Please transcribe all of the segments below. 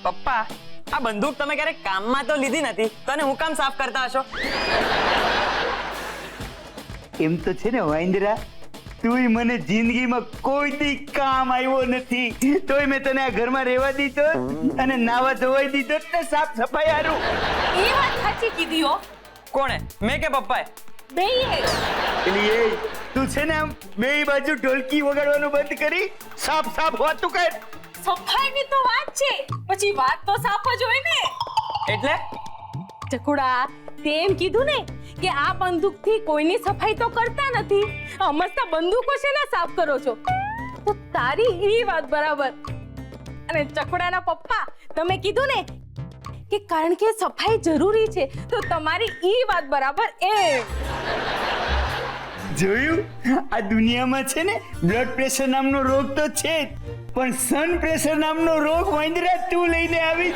પપ્પા, આ બંદૂક તમે ક્યારેક કામમાં તો લીધી નથી, તને હું કામ સાફ કરતા હશો? એમ તો છે ને વાંદરા, તુંય મને જિંદગીમાં કોઈ દી કામ આવ્યો નથી, તોય મેં તને આ ઘરમાં રહેવા દીધો અને નાવા ધોવાઈ દીધો ને સાફ સફાઈ હારું. એ વાત સાચી કીધી હો. કોણે, મેં કે પપ્પાએ? બેય. એટલે એ તું છે ને આમ બે બાજુ ઢોલકી વગાડવાનું બંધ કરી સાફ સાફ વાતું કર. સફાઈની તો વાત છે, પછી વાત તો સાફ જ હોય ને. એટલે ચકુડા, તેમ કીધું ને કે આ બંદૂકથી કોઈની સફાઈ તો કરતા નથી, મસ્ત બંદૂકો છે ને સાફ કરો છો, તો તારી ઈ વાત બરાબર. અને ચકુડાના પપ્પા, તમે કીધું ને કે કારણ કે સફાઈ જરૂરી છે, તો તમારી ઈ વાત બરાબર. જોયું, આ દુનિયામાં છે ને બ્લડ પ્રેશર નામનો રોગ તો છે જ, પણ સન પ્રેશર નામનો રોગ વાંદરા તું લઈને આવી.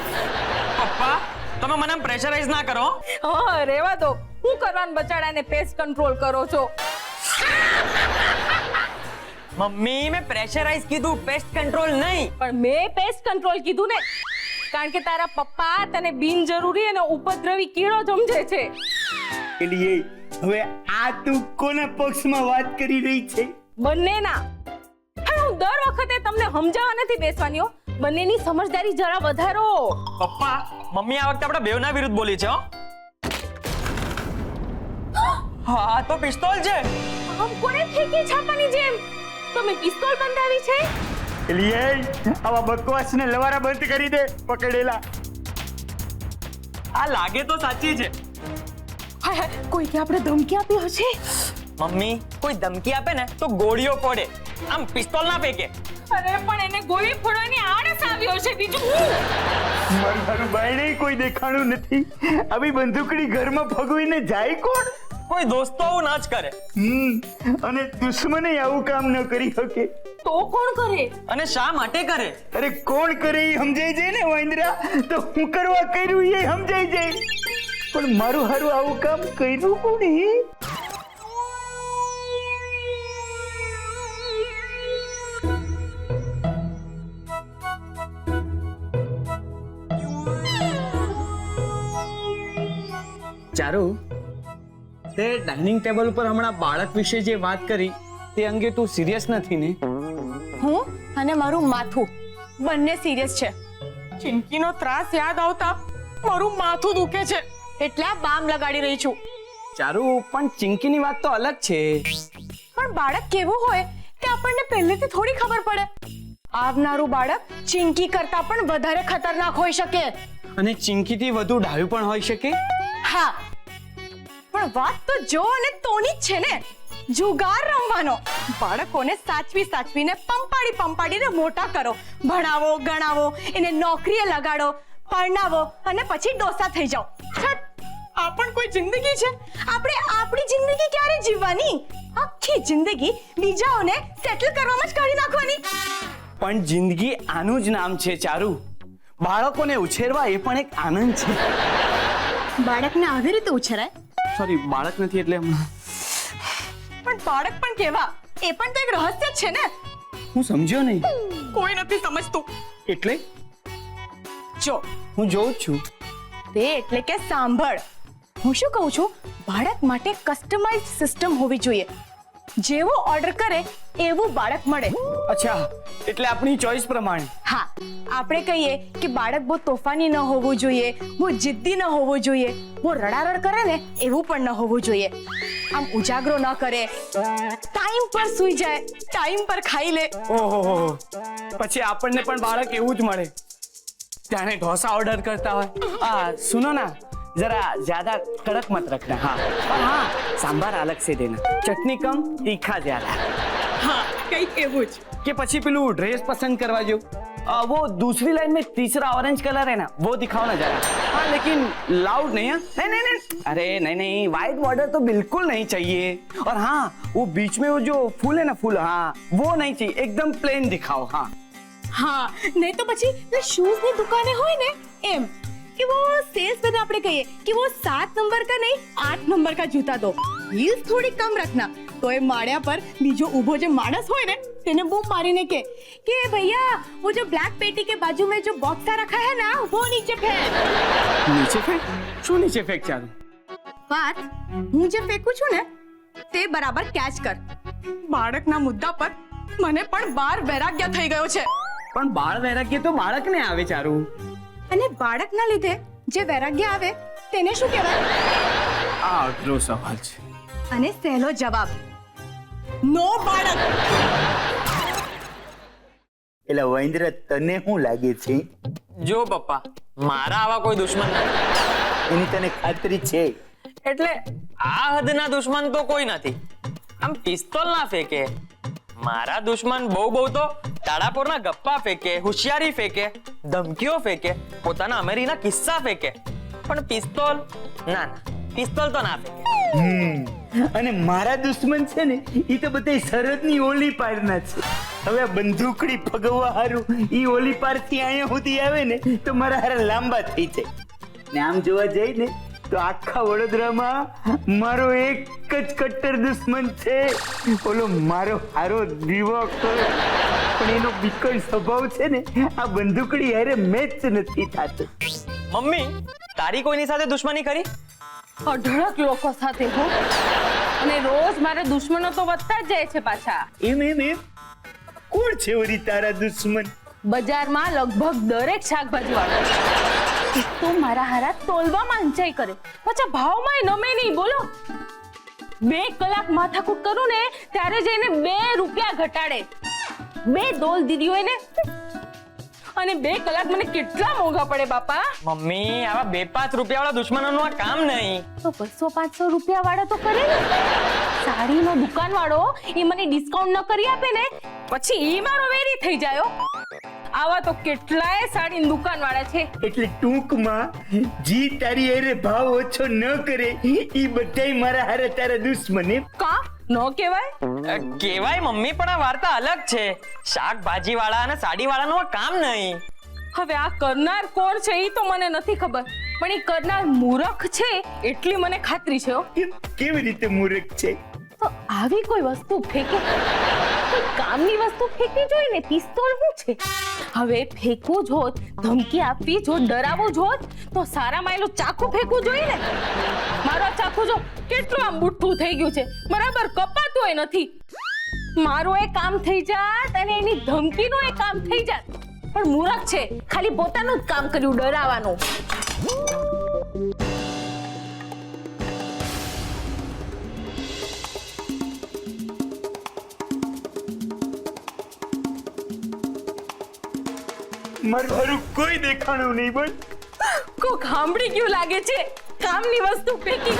પપ્પા, તમે મને પ્રેશરાઇઝ ના કરો. હા, રેવા દો. હું કરવાનું બચાડાને પેસ્ટ કંટ્રોલ કરો છો. મમ્મી, મેં પ્રેશરાઇઝ કીધું, પેસ્ટ કંટ્રોલ નહીં. પણ મેં પેસ્ટ કંટ્રોલ કીધું ને, કારણ કે તારા પપ્પા તને બિનજરૂરી અને ઉપદ્રવી કીડો સમજે છે. એટલે એ હવે આ તું કોના પક્ષમાં વાત કરી રહી છે? બંનેના. હવે હું દર વખતે તમને સમજાવવા નથી બેસવાની હો, બંનેની સમજદારી જરા વધારો. પપ્પા, મમ્મી આ વખતે આપણા બેવના વિરુદ્ધ બોલી છે હો. હા, તો પિસ્તોલ છે. આમ કોને ફેંકી છાપાની જેમ તમે પિસ્તોલ બંધાવી છે? એટલે એ આવા બકવાસને લવારા બંધ કરી દે, પકડેલા. આ લાગે તો સાચી છે. હાય, કોઈ કે આપણે ધમકી આપી હશે? મમ્મી, કોઈ ધમકી આપે ને તો ગોળીઓ પડે, આમ પિસ્તોલ ના ફેંકે. અરે પણ એને ગોળી ફોડવાની આળસ આવ્યો છે, બીજું હું. મારું બાયણે કોઈ દેખાણું નથી, આવી બંદૂકડી ઘરમાં ભગવીને જાય કોણ? કોઈ દોસ્તો આવું ના જ કરે. અને દુશ્મને આવું કામ ન કરી શકે તો કોણ કરે? અને શા માટે કરે? અરે કોણ કરે એ સમજાઈ જાય ને વાંદરા, તો હું કરવા કર્યું એ સમજાઈ જાય. પણ મારું હારું આવું કામ કર્યું કોણે? ચારુ, તે ડાઇનિંગ ટેબલ ઉપર હમણાં બાળક વિશે જે વાત કરી તે અંગે તું સિરિયસ નથી ને? હું અને મારું માથું બંને સિરિયસ છે. ચિંકીનો ત્રાસ યાદ આવતા મારું માથું દુખે છે, એટલે આ બામ લગાડી રહી છું. ચારુ, પણ ચિંકીની વાત તો અલગ છે. પણ બાળક કેવું હોય તે આપણને પહેલેથી થોડી ખબર પડે. આવનારું બાળક ચિંકી કરતા પણ વધારે ખતરનાક હોઈ શકે. અને ચિંકીથી વધુ ડાયું પણ હોઈ શકે. હા, પણ વાત તો જો અને તોની જ છે ને. જુગાર રમવાનો. બાળકોને સાચવીને પંપાડીને મોટા કરો, ભણાવો, ગણાવો, એને નોકરીએ લગાડો, પરણાવો અને પછી ડોસા થઈ જાઓ. આ પણ કોઈ જિંદગી છે? આપણે આપણી જિંદગી ક્યારે જીવવાની? આખી જિંદગી બીજાઓને સેટલ કરવામાં જ કાઢી નાખવાની. પણ જિંદગી આનું જ નામ છે ચારુ. બાળકોને ઉછેરવા એ પણ એક આનંદ છે. બાળકને આવી રીતે ઉછેરાય? સોરી, બાળક નથી એટલે હમણાં. પણ બાળક પણ કેવા? એ પણ તો એક રહસ્ય જ છે ને. હું સમજ્યો નહીં. કોઈ નથી સમજતું. એટલે જો, હું જોઉં જ છું. તે એટલે કે સાંભળ. હું શું કહું છું, બાળક માટે કસ્ટમાઇઝ સિસ્ટમ હોવી જોઈએ. જેવો ઓર્ડર કરે એવું બાળક મળે. અચ્છા, એટલે આપણી ચોઈસ પ્રમાણે. હા, આપણે કહીએ કે બાળક બહુ તોફાની ન હોવું જોઈએ, બહુ જિદ્દી ન હોવું જોઈએ, બહુ રડારડ કરે ને એવું પણ ન હોવું જોઈએ. આમ ઉજાગરો ન કરે, ટાઈમ પર સૂઈ જાય, ટાઈમ પર ખાઈ લે. ઓહો, પછી આપણને પણ બાળક એવું જ મળે. જાણે ઢોસા ઓર્ડર કરતા હોય. સુનો ના, जरा ज्यादा कड़क मत रखना. हाँ, और हाँ, सांभर अलग से देना, चटनी कम, तीखा ज्यादा. હા, કઈક એવું જ. કે પછી પેલું ड्रेस पसंद करवा जो, वो दूसरी लाइन में तीसरा ऑरेंज कलर है ना, वो दिखाओ ना जरा. हाँ, लेकिन लाउड नहीं. हाँ, नहीं, अरे नहीं, वाइट बॉर्डर तो बिल्कुल नहीं चाहिए. और हाँ, वो बीच में वो जो फूल है ना, फूल, हाँ, वो नहीं चाहिए, एकदम प्लेन दिखाओ. हाँ હા, નહીં તો પછી શૂઝ ની દુકાને હોય ને એમ कि वो सेल्स मैन આપણે કહીએ कि वो 7 नंबर का नहीं 8 नंबर का जूता दो, हील्स थोड़ी कम रखना, તો એ માળિયા પર બીજો ઊભો જે માણસ હોય ને તેને બૂમ મારીને કે ભૈયા वो जो ब्लैक पेटी के बाजू में जो बॉक्स रखा है ना वो नीचे फेंक। નીચે ફેંક? શું નીચે ફેંક ચાલુ? વાત હું જે ફેંકું છું ને તે બરાબર કેચ કર। બાળકના મુદ્દા પર મને પણ બાર વૈરાગ્ય થઈ ગયો છે। પણ બાળ વૈરાગ્ય તો બાળકને આવે ચારુ। અને બાળકના લીધે જે વૈરાગ્ય આવે તેને શું કહેવાય? આ અઘરો સવાલ છે। અને સહેલો જવાબ નો બાળક। એટલે વાંદરા તને શું લાગે છે? જો પપ્પા, મારા આવા કોઈ દુશ્મન નથી, એની તને ખાતરી છે? એટલે આ હદના દુશ્મન તો કોઈ નથી। આમ પિસ્તોલ ના ફેંકે, મારા દુશ્મન બહુ તો તાડાપોરના ગપ્પા ફેંકે, હોશિયારી ફેંકે, ધમકીઓ ફેંકે, પોતાના અમેરીના કિસ્સા ફેંકે, પણ પિસ્તોલ ના, પિસ્તોલ તો ના ફેંકે। અને મારા દુશ્મન છે ને એ તો બધા સરહદની ઓલી પારના છે। હવે આ બંદૂકડી ફગવવા હારું ઈ ઓલી પારથી અહીંયા સુધી આવે ને તો મારા હારા લાંબા થઈ જાય। ને આમ જોવા જઈએ ને તો આખા વડોદરામાં મારો એક જ કટ્ટર દુશ્મન છે, ઓલો મારો હારો દિવાકર। પણ એનો બીકણ સ્વભાવ છે ને આ બંદૂકડી હારે મેચ નથી થતો। મમ્મી, તારી કોઈની સાથે દુશ્મની કરી? અઢળક લોકો સાથે હો, અને રોજ મારે દુશ્મનો તો વધતા જ જાય છે પાછા। એમ કોણ છે વળી તારા દુશ્મન? બજારમાં લગભગ દરેક શાકભાજી વાળો એક તો મારા હારા તોલવામાં અંચાઈ કરે, પાછા ભાવમાં નમે નહીં। બોલો, 2 કલાક માથાકૂટ કરું ને ત્યારે જઈને 2 રૂપિયા ઘટાડે। 2 ડોલ દીધી હોય ને, અને 2 કલાક મને કેટલા મોંઘા પડે બાપા। મમ્મી, આવા 2-5 રૂપિયા વાળા દુશ્મનોનું આ કામ નહીં। તો 200-500 રૂપિયા વાળા તો કરે ને। સાડીનો દુકાન વાળો એ મને ડિસ્કાઉન્ટ ન કરી આપે ને પછી એ મારો વેરી થઈ જાય। આવા તો કેટલાય સાડીની દુકાન વાળા છે। એટલે ટૂંકમાં જી તારી હારે ભાવ ઓછો ન કરે ઈ બધાય મારા હારે તારા દુશ્મન એમ? કા ન કહેવાય? કેવાય મમ્મી, પણ આ વાર્તા અલગ છે। શાકભાજી વાળા અને સાડી વાળાનું આ કામ નહીં। હવે આ કરનાર કોણ છે એ તો મને નથી ખબર, પણ એ કરનાર મૂર્ખ છે એટલી મને ખાતરી છે હો। કેવી રીતે મૂર્ખ છે? તો આવી કોઈ વસ્તુ ફેંકે, કોઈ કામની વસ્તુ ફેંકવી જોઈએ ને। પિસ્તોલ શું છે? હવે ફેંકવું જ હોત, ધમકી આપવી જ હોત, ડરાવવું જ હોત તો સારા માયલું ચાકુ ફેંકવું જોઈએ ને। મારો આ ચાકુ જો કેટલું આમ બુઠ્ઠું થઈ ગયું છે, બરાબર કપાતું એ નથી। મારું એ કામ થઈ જાત અને એની ધમકીનું એ કામ થઈ જાત, પણ મૂર્ખ છે, ખાલી પોતાનું જ કામ કર્યું ડરાવવાનું। મારું હારું કોઈ દેખાણું નહીં બોલ। કોક સાંભળી ગયું લાગે છે, કામની વસ્તુ ફેંકી।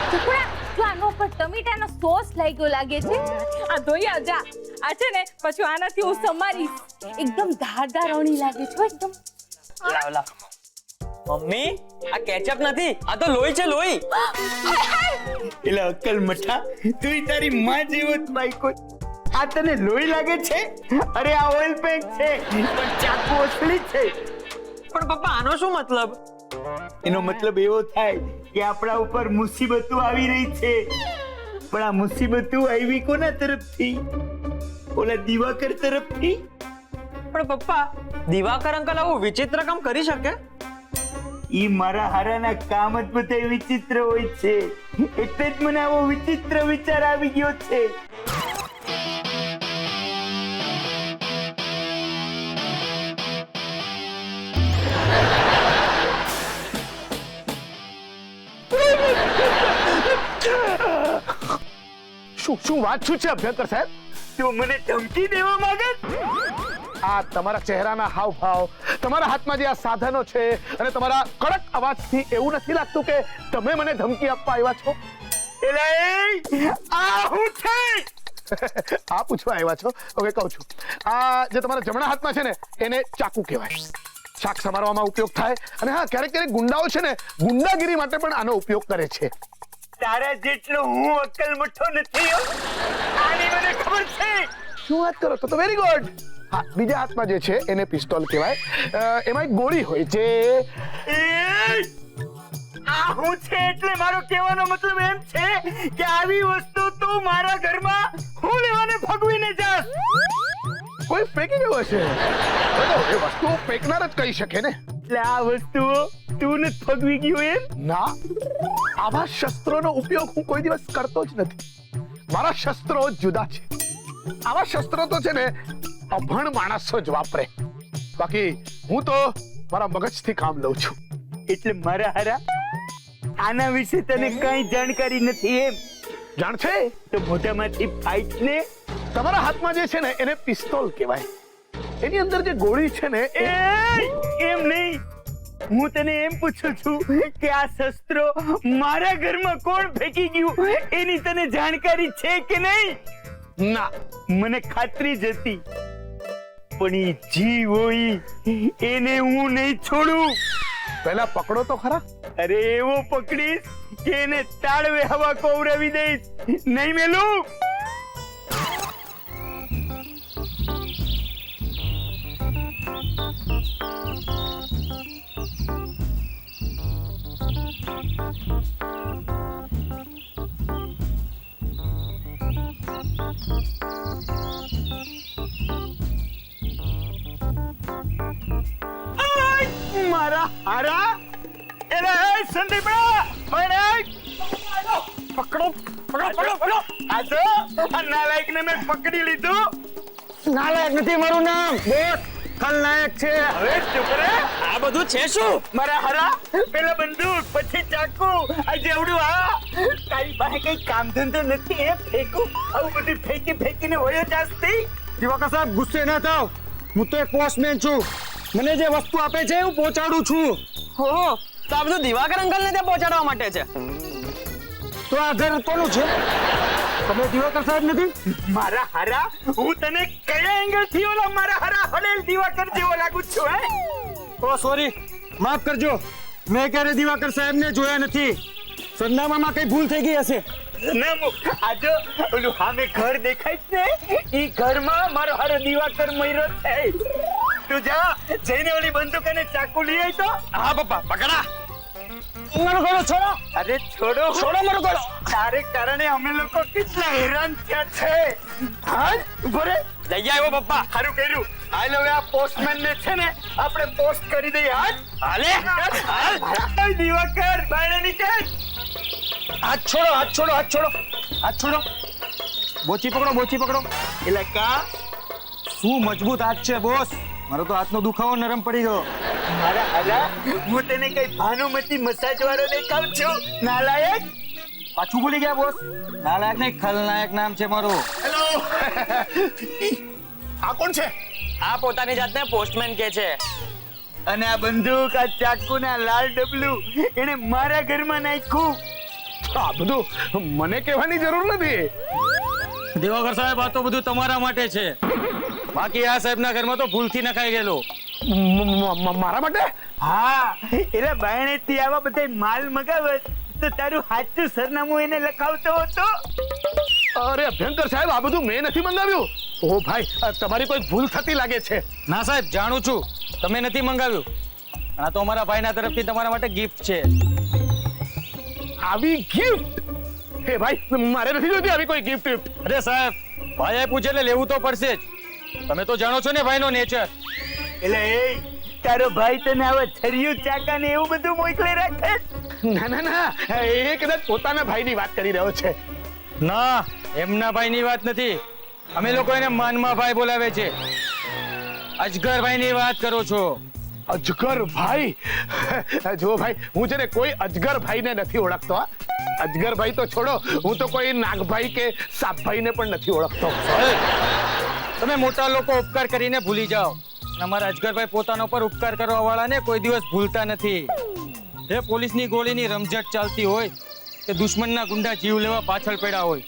ટુકડા, જો આનો પર ટમેટાનો સોસ લાગ્યો લાગે છે। આ ધોઈ આવ જા, આ છે ને પછી આનાથી હું સમારીશ। એકદમ ધારદાર અણી લાગે છે એકદમ। લાવ। મમ્મી, આ કેચઅપ નથી, આ તો લોહી છે, લોહી। એટલે અક્કલ મઠા, તું તારી માં જેવો જ બાઈકો। આ તને લોહી લાગે છે? અરે આ ઓઇલ પેન્ટ છે, પણ ચાકુ અસલી છે। પણ પપ્પા, આનો શું મતલબ? એનો મતલબ એવો થાય કે આપણા ઉપર મુસીબતો આવી રહી છે, પણ આ મુસીબતો આવી કોના તરફથી? ઓલા દિવાકર તરફથી। પણ પપ્પા, દિવાકર અંકલ આવું વિચિત્ર કામ કરી શકે? ઈ મારા હારાના કામ જ બધા વિચિત્ર હોય છે, એટલે જ મને આવો વિચિત્ર વિચાર આવી ગયો છે। શું વાત શું છે અભ્યંકર સાહેબ? તો મને ધમકી દેવા માંગે? આ તમારા ચહેરાના હાવભાવ, તમારા હાથમાં જે આ સાધનો છે અને તમારા કડક અવાજથી એવું નથી લાગતું કે તમે મને ધમકી આપવા આવ્યા છો? એલા આ હું છે? આ પૂછવા આવ્યા છો? ઓકે, કહું છું, આ જે તમારા જમણા હાથમાં છે ને એને ચાકુ કહેવાય, શાક સમારવામાં ઉપયોગ થાય। અને હા, ક્યારેક ક્યારેક ગુંડાઓ છે ને ગુંડાગીરી માટે પણ આનો ઉપયોગ કરે છે। તારા જેટલો હું અક્કલ મઠો નથી હો, આની મને ખબર છે। શું વાત કરો? તો વેરી ગુડ। હા, બીજા હાથમાં જે છે એને પિસ્તોલ કહેવાય, એમાં એક ગોળી હોય જે આ હું છે એટલે મારો કહેવાનો મતલબ એમ છે કે આવી વસ્તુ તું મારા ઘરમાં હું લેવાને ભગવીને જાસ? કોઈ ફેંકી ગયો હશે. તો એ વસ્તુ ફેંકનાર જ કહી શકે ને. એટલે આ વસ્તુઓ તું નથી ભગવી ગયો એમ? ના, આવા શસ્ત્રોનો ઉપયોગ હું કોઈ દિવસ કરતો જ નથી. મારા શસ્ત્રો જુદા છે. આવા શસ્ત્રો તો છે ને અભણ માણસો જ વાપરે. બાકી હું તો મારા મગજથી કામ લઉં છું. એટલે મારા હારા આના વિશે તને કઈ જાણકારી નથી એમ? જાણ છે? તો મોઢામાંથી ફાઈટ ને. તમારા હાથમાં જે છે ને એને પિસ્તોલ કહેવાય. એની અંદર જે ગોળી છે ને એ એમ નહીં, હું તને એમ પૂછું છું કે આ શસ્ત્રો મારા ઘરમાં કોણ ફેંકી ગયું એની તને જાણકારી છે કે નહીં? ના, મને ખાતરી જ હતી, પણ ઈ જીવ હોય એને હું નહીં છોડું. પહેલા પકડો તો ખરા. અરે એવો પકડીશ કે એને તાળવે હવા કોવરાવી દઈશ. નહીં મેલું. મારા હારા એલે એ સંદીપડા પકડો પકડો પકડો પકડો. આ જો આ નાલાયકને મેં પકડી લીધું. નાલાયક નથી મારું નામ, બોસ ખલનાયક છે. હવે ચૂપ રે. આ બધું છે શું? મારા હારા પેલા બંદૂક પછી ચાકુ આ જેવડું. આ તારી પાસે કઈ કામ ધંધો નથી એ ફેંકું? આવું બધું ફેંકી ફેંકીને વયો જાસ્તી. દિવાકર સાહેબ ગુસ્સે ના થાવ, હું તો એક પોસ્ટમેન છું. મને જે વસ્તુ આપે છે હું પહોંચાડું છું. ઓહો, તો આ બધું દિવાકર અંકલને ત્યાં પહોંચાડવા માટે છે. તો આ ઘર કોનું છે? તમે દિવાકર સાહેબ નથી? મારા હારા હું તને કયા એંગલ થી ઓલા મારા હારા હલેલ દિવાકર જેવો લાગુ છું? હે ઓ સોરી, માફ કરજો, મેં ક્યારે દિવાકર સાહેબને જોયા નથી. સરનામામાં કઈ ભૂલ થઈ ગઈ હશે. ના આજો ઓલું સામે ઘર દેખાય છે ને, ઈ ઘરમાં મારો હારો દિવાકર મયરો છે. તું જા જઈને ઓલી બંદૂક અને ચાકુ લઈ આય તો. હા પપ્પા, પકડા. મારો ગળો છોડો. અરે છોડો છોડો મારો ગળો. તારે કારણે અમે લોકો કેટલા હેરાન થયા છે. હા ઉભો રે. જઈ આવ્યો પપ્પા. સારું કર્યું. હાલ હવે આ પોસ્ટમેન ને છે ને આપણે પોસ્ટ કરી દઈએ. હાલે હાલ દિવાકર બહાર નીકળ. હાથ છોડો, હાથ છોડો, હાથ છોડો, હાથ છોડો. બોચી પકડો, બોચી પકડો. એટલે કા શું મજબૂત હાથ છે બોસ, મારો તો હાથનો દુખાવો નરમ પડી ગયો. મારા હાલા હું તને કઈ ભાનુમતી મસાજ વાળો દેખાવ છું? નાલાયક. પાછું ભૂલી ગયા બોસ? નાલાયક નહીં, ખલનાયક નામ છે મારું. હેલો. આ કોણ છે? આ પોતાની જાતને પોસ્ટમેન કે છે. અને આ બંદૂક આ ચાકુ ના લાલ ડબલું એને મારા ઘરમાં નાખ્યું. આ બધું મને કહેવાની જરૂર નથી. દિવાકર સાહેબ આ તો બધું તમારા માટે છે, બાકી આ સાહેબના ઘરમાં તો ભૂલથી નખાઈ ગયેલો. મારા માટે? હા એટલે બાયણે થી આવા બધા માલ મગાવત તો તારું સાચું સરનામું એને લખાવતો હતો. અરે અભ્યંકર સાહેબ, આ બધું મેં નથી મંગાવ્યું. ઓ ભાઈ, તમારી કોઈ ભૂલ થતી લાગે છે. ના સાહેબ, જાણું છું તમે નથી મંગાવ્યું. આ તો અમારા ભાઈના તરફથી તમારા માટે ગિફ્ટ છે. આવી ગિફ્ટ? હે ભાઈ, મારે નથી જોઈતી આવી કોઈ ગિફ્ટ. અરે સાહેબ, ભાઈએ પૂછે એટલે લેવું તો પડશે જ. તમે તો જાણો છો ને ભાઈનો નેચર. એટલે એ તારો ભાઈ તને આવા છરિયું ચાકા ને એવું બધું મોકલે રાખે? ના ના ના, એ કદાચ પોતાના ભાઈની વાત કરી રહ્યો છે. ના, એમના ભાઈની વાત નથી. અમે લોકો એને માનમાં ભાઈ બોલાવે છે. અજગર ભાઈની વાત કરો છો? અજગર ભાઈ? જો ભાઈ, હું છે ને કોઈ અજગર ભાઈને નથી ઓળખતો. અજગર ભાઈ તો છોડો, હું તો કોઈ નાગભાઈ કે સાપભાઈને પણ નથી ઓળખતો. તમે મોટા લોકો ઉપકાર કરીને ભૂલી જાઓ. અમારા અજગરભાઈ પોતાનો પર ઉપકાર કરવા વાળાને કોઈ દિવસ ભૂલતા નથી. એ પોલીસની ગોળીની રમઝટ ચાલતી હોય કે દુશ્મનના ગુંડા જીવ લેવા પાછળ પડ્યા હોય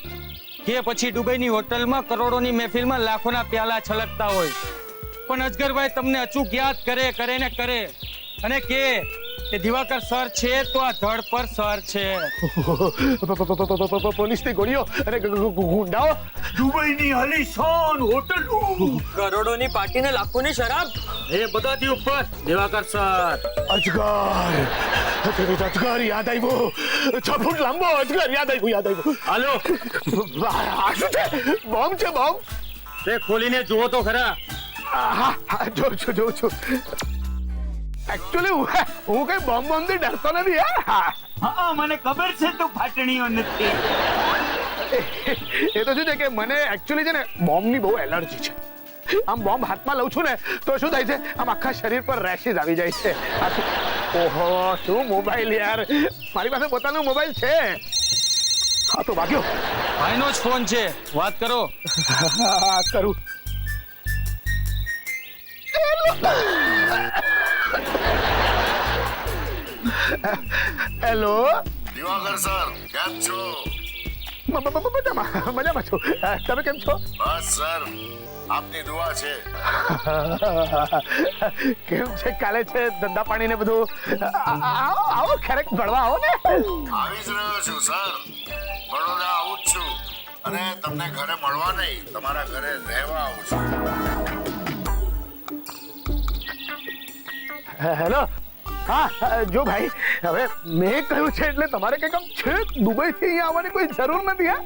કે પછી દુબઈની હોટલમાં કરોડોની મહેફિલમાં લાખોના પ્યાલા છલકતા હોય, પણ અજગરભાઈ તમને અચૂક યાદ કરે ને કરે અને કે દિવાકર સર છે તો આ ધડ પર સર છે. પોલીસની ગોળીઓ અને ગુંડાઓ, દુબઈની આલીશાન હોટલ, કરોડોની પાર્ટી ને લાખોની શરાબ, એ બધાથી ઉપર દિવાકર સર. અજગર અજગર યાદ આવ્યો, 6 ફૂટ લાંબો અજગર યાદ આવ્યું. હાલો આ શું છે? બોમ્બ છે, બોમ્બ. તે ખોલીને જુઓ તો ખરા. હા હા, જોઉં છું. એકચ્યુઅલી હું કઈ બોમ્બ થી ડરતો નથી. હા હા, મને ખબર છે તું ફાટણીઓ નથી. એ તો શું છે કે મને એકચ્યુઅલી છે ને બોમ્બની બહુ એલર્જી છે. આમ બોમ્બ હાથમાં લઉં છું ને તો શું થાય છે, આમ આખા શરીર પર રેશિસ આવી જાય છે. ઓહો, શું મોબાઈલ યાર, મારી પાસે પોતાનો મોબાઈલ છે. હા તો વાગ્યો. ભાઈનો જ ફોન છે, વાત કરો. હા કરું. હેલો દિવાકર સર, કેમ છો? મજામાં છું. તમે કેમ છો? બસ સર, આપની દુઆ છે. કેમ છે, કાલે છે ધંધા પાણી ને બધું? આવો ક્યારેક ભણવા આવો ને. આવી જ રહ્યો છું સર, બરોડા આવું જ છું. અને તમને ઘરે મળવા નહીં, તમારા ઘરે રહેવા આવું છું. હેલો. હા જો ભાઈ, હવે મેં કહ્યું છે એટલે તમારે કંઈક આમ છે દુબઈ થી અહીંયા આવવાની કોઈ જરૂર નથી. હા,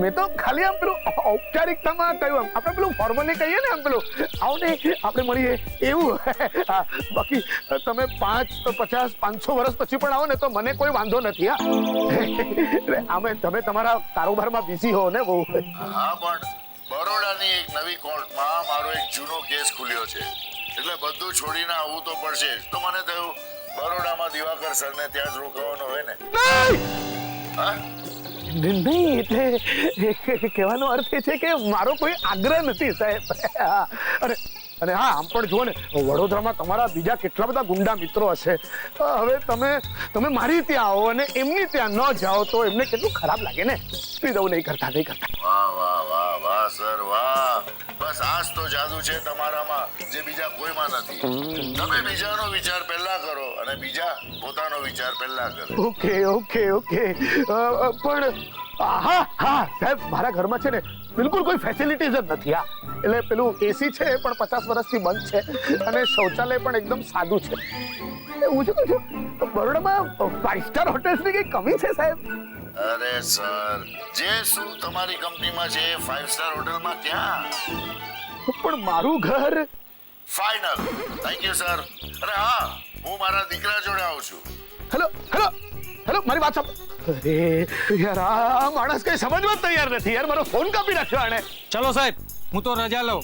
મેં તો ખાલી આમ પેલું ઔપચારિકતામાં કહ્યું, આપણે પેલું ફોર્મલી કહીએ ને, આમ પેલું આવો ને આપણે મળીએ એવું. હા, બાકી તમે 5, 50, 500 વર્ષ પછી પણ આવો ને તો મને કોઈ વાંધો નથી. હા, આમે તમે તમારા કારોબારમાં બિઝી હો ને બહુ. હા, પણ બરોડાની એક નવી કોર્ટમાં મારો એક જૂનો કેસ ખુલ્યો છે, એટલે બધું છોડીને આવવું તો પડશે. તો મને થયું બરોડામાં દિવાકર સરને ત્યાં જ રોકાવાનો હોય ને. હા, નહીં, એટલે કહેવાનો અર્થ એ છે કે મારો કોઈ આગ્રહ નથી સાહેબ. અને હા, આમ પણ જુઓ ને, વડોદરામાં તમારા બીજા કેટલા બધા ગુંડા મિત્રો હશે. હવે તમે મારી ત્યાં આવો અને એમની ત્યાં ન જાઓ તો એમને કેટલું ખરાબ લાગે ને. પ્લીઝ આવું નહીં કરતા. વાહ વાહ વાહ વાહ સર વાહ. બસ આજ તો જાદુ છે તમારામાં જે બીજા કોઈમાં નથી. તમે બીજાનો વિચાર પહેલા કરો અને બીજા પોતાનો વિચાર પહેલા કરે. ઓકે. પણ હા સાહેબ, મારા ઘરમાં છે ને બિલકુલ કોઈ ફેસિલિટીઝ જ નથી. હા, એટલે પેલું એસી છે પણ 50 વર્ષથી બંધ છે અને શૌચાલય પણ એકદમ સાદું છે. હું શું કહું છું, બરોડામાં 5 સ્ટાર હોટેલ્સની કઈ કમી છે સાહેબ? અરે સર, જે શું તમારી કંપનીમાં છે 5 સ્ટાર હોટલમાં ક્યાં? પણ મારું ઘર. ફાઇનલ. Thank you sir. અરે હા, હું મારા દીકરા જોડે આવું છું. હેલો, મારી વાત સાંભળો. અરે યાર, આ માણસ કઈ સમજવા તૈયાર નથી યાર. મારો ફોન કાપી નાખ્યો આણે. ચલો સાહેબ, હું તો રજા લઉં.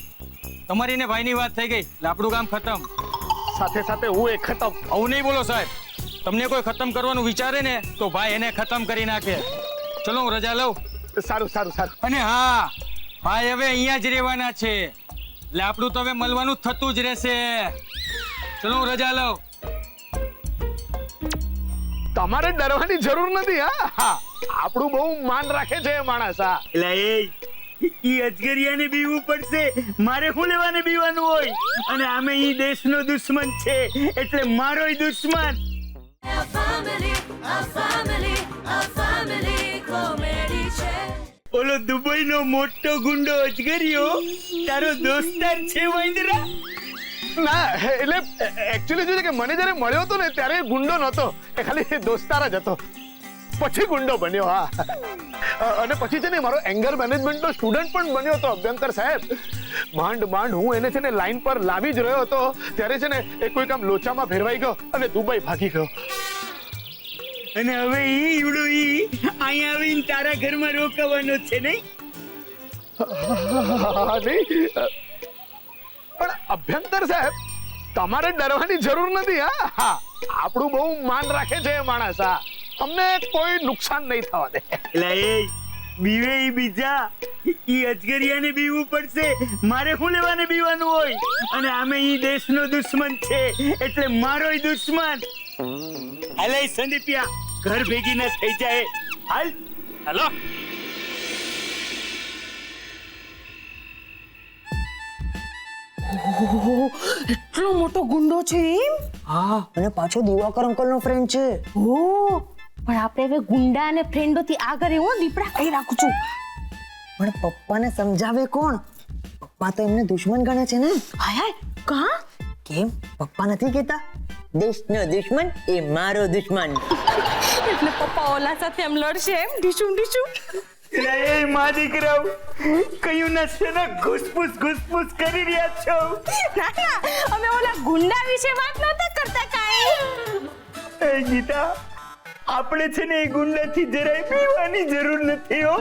તમારી ને ભાઈની વાત થઈ ગઈ, એટલે આપણું કામ ખતમ. સાથે હું એક ખતમ. આવું નહીં બોલો સાહેબ. તમને કોઈ ખતમ કરવાનું વિચારે ને તો ભાઈ એને ખતમ કરી નાખે. ચલો હું રજા લઉં. સારું. અને હા, ભાઈ હવે અહીંયા જ રહેવાના છે, એટલે આપણું તો હવે મળવાનું જ થતું જ રહેશે. ચલો હું રજા લઉં. તમારે ડરવાની જરૂર નથી. હા, આપણું બહુ માન રાખે છે એ માણસ. હા, એટલે ઈ અજગરિયાને બીવું પડશે, મારે શું લેવાને બીવાનું હોય? અને આમે ઈ દેશનો દુશ્મન છે, એટલે મારોય દુશ્મન. ઓલો દુબઈનો મોટો ગુંડો અજગરિયો તારો દોસ્તાર છે વાંદરા? ના, એટલે એકચ્યુઅલી શું છે કે મને જયારે મળ્યો હતો ને ત્યારે ગુંડો નહોતો, એ ખાલી દોસ્તાર જ હતો. પછી ગુંડો બન્યો. હા, અને પછી છે ને મારો એંગર મેનેજમેન્ટનો સ્ટુડન્ટ પણ બન્યો હતો અભ્યંકર સાહેબ. માંડ હું એને છે ને લાઈન પર લાવી જ રહ્યો હતો ત્યારે છે ને એ કોઈ કામ લોચામાં ફેરવાઈ ગયો અને દુબઈ ભાગી ગયો. અને હવે ઈ ઈવડો ઈ અહીંયા આવીને તારા ઘરમાં રોકાવાનો છે નહીં? નહીં, પણ અભ્યંકર સાહેબ, તમારે ડરવાની જરૂર નથી. હા, આપણું બહુ માન રાખે છે એ માણસ. હા, અમને કોઈ નુકસાન નહીં થવા દે. એટલે એ બીવે ઈ બીજા, ઈ અજગરિયાને બીવું પડશે, મારે શું લેવાને બીવાનું હોય? અને આમે ઈ દેશનો દુશ્મન છે, એટલે મારોય દુશ્મન. હાલે સંદીપિયા, ઘર ભેગી ન થઈ જાય. હાલ. હેલો. એટલો મોટો ગુંડો છે એમ? હા, અને પાછો દિવાકર અંકલ નો ફ્રેન્ડ છે. ઓ, પણ આપણે હવે ગુંડા અને ફ્રેન્ડોથી આગળ હું દીપડા કહી રાખું છું. પણ પપ્પાને સમજાવે કોણ? પપ્પા તો એમને દુશ્મન ગણે છે ને. હાય કા? કેમ? પપ્પા નથી કહેતા દેશનો દુશ્મન એ મારો દુશ્મન. એટલે પપ્પા ઓલા સાથે એમ લડશે એમ ઢીશું ઢીશું. એટલે એ માં દીકરાઓ કયું નશેને ઘૂસપૂસ કરી રહ્યા છો? ના ના, અમે ઓલા ગુંડા વિશે વાત નહોતા કરતા કાંઈ. એ ગીતા, આપણે છે ને એ ગુંડાથી જરાય પીવાની જરૂર નથી હો.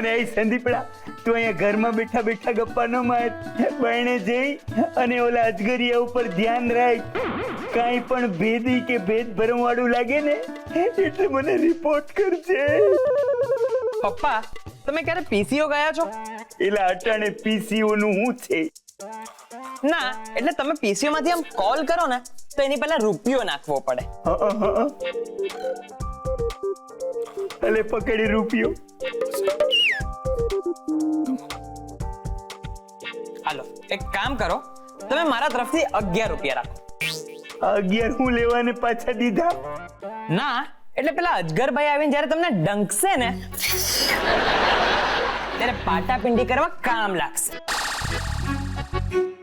અને એ સંદીપડા, તું અહીંયા ઘરમાં બેઠા બેઠા ગપ્પા ન માર, બાયણે જઈ અને ઓલા અજગરિયા ઉપર ધ્યાન રાખ. કાંઈ પણ ભેદી કે ભેદ ભરમવાળું લાગે ને એટલે મને રિપોર્ટ કરજે. પપ્પા તમે ક્યારે પીસીઓ ગયા છો? એલા અટાણે પીસીઓ નું શું છે? ના એટલે તમે પીસીઓ માંથી આમ કોલ કરો ને તો એની પહેલા રૂપિયો નાખવો પડે. અલે પકડી રૂપિયો. હાલો એક કામ કરો, તમે મારા તરફથી 11 રૂપિયા રાખો. 11 હું લેવાને પાછા દીધા? ના એટલે પેલા અજગરભાઈ આવીને જ્યારે તમને ડંકશે ને ત્યારે પાટાપિંડી કરવા કામ લાગશે.